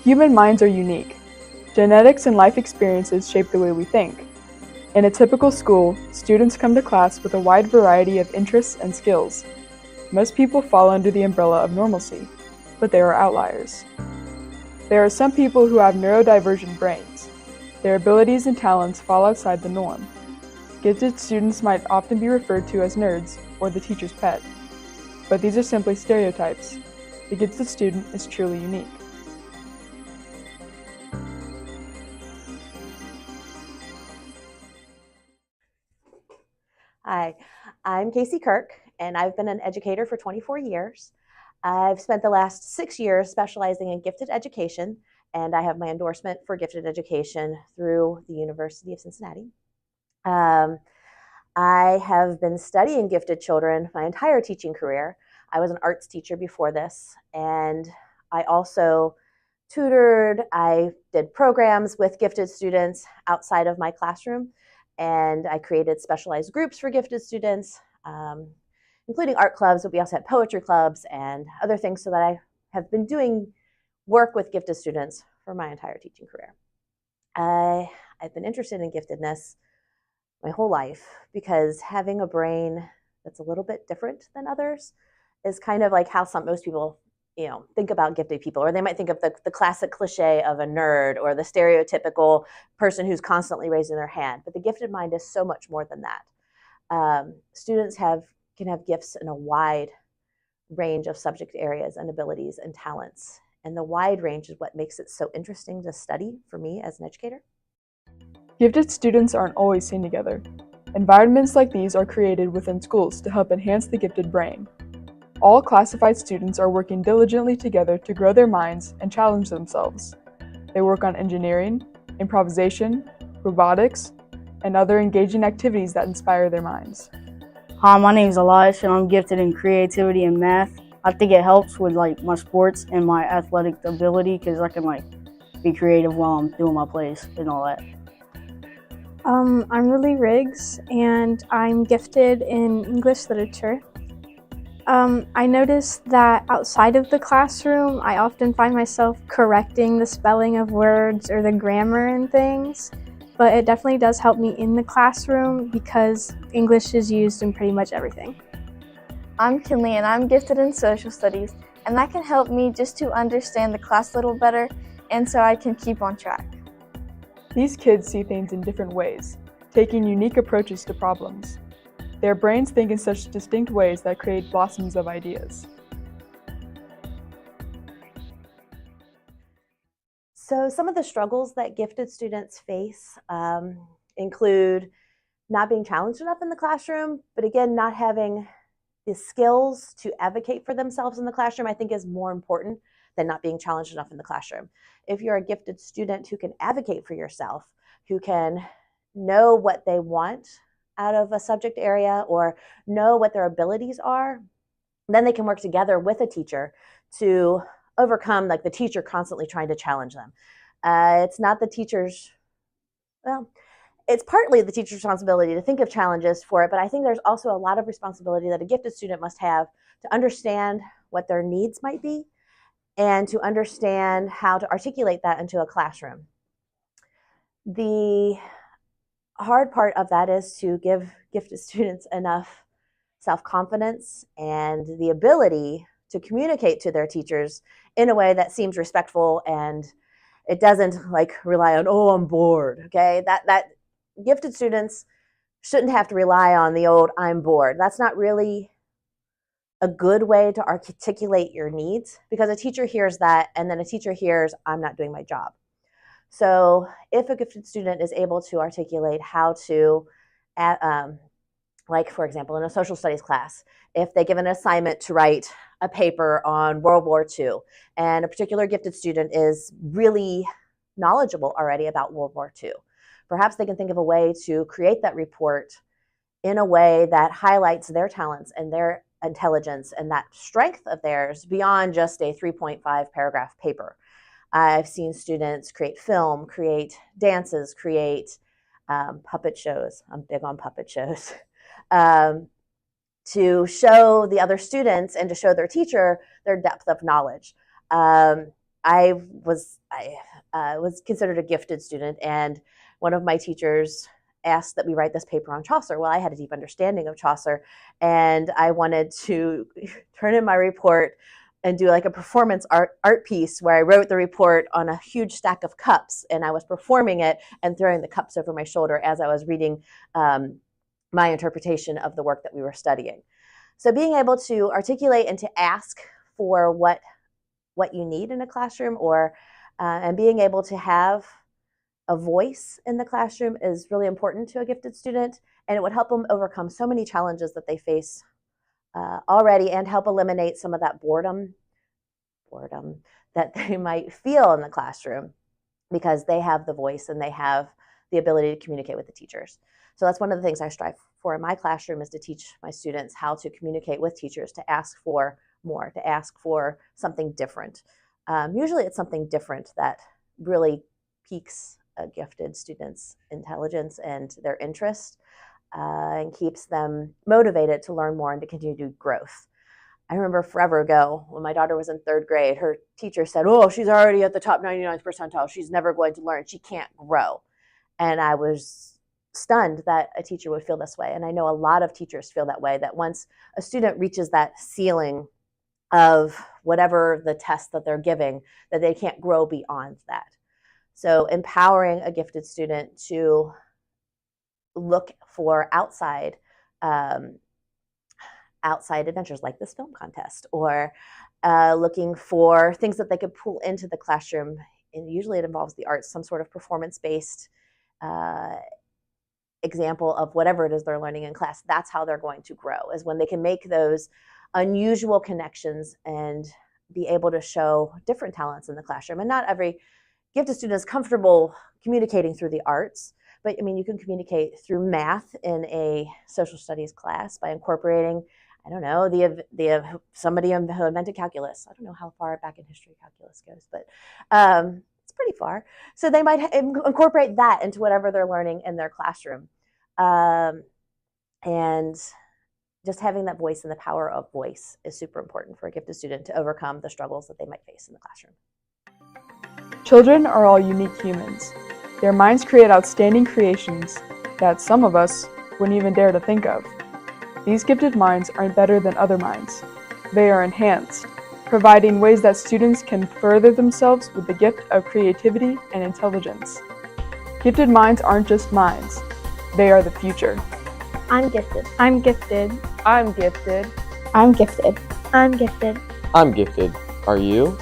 Human minds are unique. Genetics and life experiences shape the way we think. In a typical school, students come to class with a wide variety of interests and skills. Most people fall under the umbrella of normalcy, but there are outliers. There are some people who have neurodivergent brains. Their abilities and talents fall outside the norm. Gifted students might often be referred to as nerds or the teacher's pet. But these are simply stereotypes. The gifted student is truly unique. Hi, I'm Casey Kirk, and I've been an educator for 24 years. I've spent the last 6 years specializing in gifted education, and I have my endorsement for gifted education through the University of Cincinnati. I have been studying gifted children my entire teaching career. I was an arts teacher before this, and I also tutored. I did programs with gifted students outside of my classroom, and I created specialized groups for gifted students, including art clubs, but we also had poetry clubs and other things, so that I have been doing work with gifted students for my entire teaching career. I've been interested in giftedness my whole life because having a brain that's a little bit different than others is kind of like how most people think about gifted people, or they might think of the classic cliche of a nerd or the stereotypical person who's constantly raising their hand. But the gifted mind is so much more than that. Students can have gifts in a wide range of subject areas and abilities and talents. And the wide range is what makes it so interesting to study for me as an educator. Gifted students aren't always seen together. Environments like these are created within schools to help enhance the gifted brain. All classified students are working diligently together to grow their minds and challenge themselves. They work on engineering, improvisation, robotics, and other engaging activities that inspire their minds. Hi, my name is Elias, and I'm gifted in creativity and math. I think it helps with my sports and my athletic ability because I can be creative while I'm doing my plays and all that. I'm Lily Riggs, and I'm gifted in English literature. I noticed that outside of the classroom, I often find myself correcting the spelling of words or the grammar and things, but it definitely does help me in the classroom because English is used in pretty much everything. I'm Kinley, and I'm gifted in social studies, and that can help me just to understand the class a little better, and so I can keep on track. These kids see things in different ways, taking unique approaches to problems. Their brains think in such distinct ways that create blossoms of ideas. So some of the struggles that gifted students face include not being challenged enough in the classroom, but again, not having the skills to advocate for themselves in the classroom, I think is more important than not being challenged enough in the classroom. If you're a gifted student who can advocate for yourself, who can know what they want out of a subject area or know what their abilities are, then they can work together with a teacher to overcome the teacher constantly trying to challenge them. It's not the teacher's, it's partly the teacher's responsibility to think of challenges for it, but I think there's also a lot of responsibility that a gifted student must have to understand what their needs might be and to understand how to articulate that into a classroom. The hard part of that is to give gifted students enough self-confidence and the ability to communicate to their teachers in a way that seems respectful and it doesn't rely on, oh, I'm bored, okay? That gifted students shouldn't have to rely on the old, I'm bored. That's not really a good way to articulate your needs because a teacher hears that and then a teacher hears, I'm not doing my job. So if a gifted student is able to articulate how to, for example, in a social studies class, if they give an assignment to write a paper on World War II, and a particular gifted student is really knowledgeable already about World War II, perhaps they can think of a way to create that report in a way that highlights their talents and their intelligence and that strength of theirs beyond just a 3.5 paragraph paper. I've seen students create film, create dances, create puppet shows. I'm big on puppet shows. To show the other students and to show their teacher their depth of knowledge. I was considered a gifted student, and one of my teachers asked that we write this paper on Chaucer. Well, I had a deep understanding of Chaucer, and I wanted to turn in my report and do like a performance art piece where I wrote the report on a huge stack of cups, and I was performing it and throwing the cups over my shoulder as I was reading my interpretation of the work that we were studying. So being able to articulate and to ask for what you need in a classroom, or and being able to have a voice in the classroom is really important to a gifted student, and it would help them overcome so many challenges that they face already, and help eliminate some of that boredom that they might feel in the classroom, because they have the voice and they have the ability to communicate with the teachers. So that's one of the things I strive for in my classroom, is to teach my students how to communicate with teachers, to ask for more, to ask for something different. Usually it's something different that really piques a gifted student's intelligence and their interest, and keeps them motivated to learn more and to continue growth. I remember forever ago when my daughter was in 3rd grade, her teacher said, "Oh, she's already at the top 99th percentile. She's never going to learn. She can't grow." And I was stunned that a teacher would feel this way. And I know a lot of teachers feel that way, that once a student reaches that ceiling of whatever the test that they're giving, that they can't grow beyond that. So empowering a gifted student to look for outside adventures like this film contest, or looking for things that they could pull into the classroom. And usually it involves the arts, some sort of performance-based example of whatever it is they're learning in class. That's how they're going to grow, is when they can make those unusual connections and be able to show different talents in the classroom. And not every gifted student is comfortable communicating through the arts, but I mean, you can communicate through math in a social studies class by incorporating, I don't know, somebody who invented calculus. I don't know how far back in history calculus goes, but it's pretty far. So they might incorporate that into whatever they're learning in their classroom. And just having that voice, and the power of voice, is super important for a gifted student to overcome the struggles that they might face in the classroom. Children are all unique humans. Their minds create outstanding creations that some of us wouldn't even dare to think of. These gifted minds aren't better than other minds. They are enhanced, providing ways that students can further themselves with the gift of creativity and intelligence. Gifted minds aren't just minds. They are the future. I'm gifted. I'm gifted. I'm gifted. I'm gifted. I'm gifted. I'm gifted. Are you?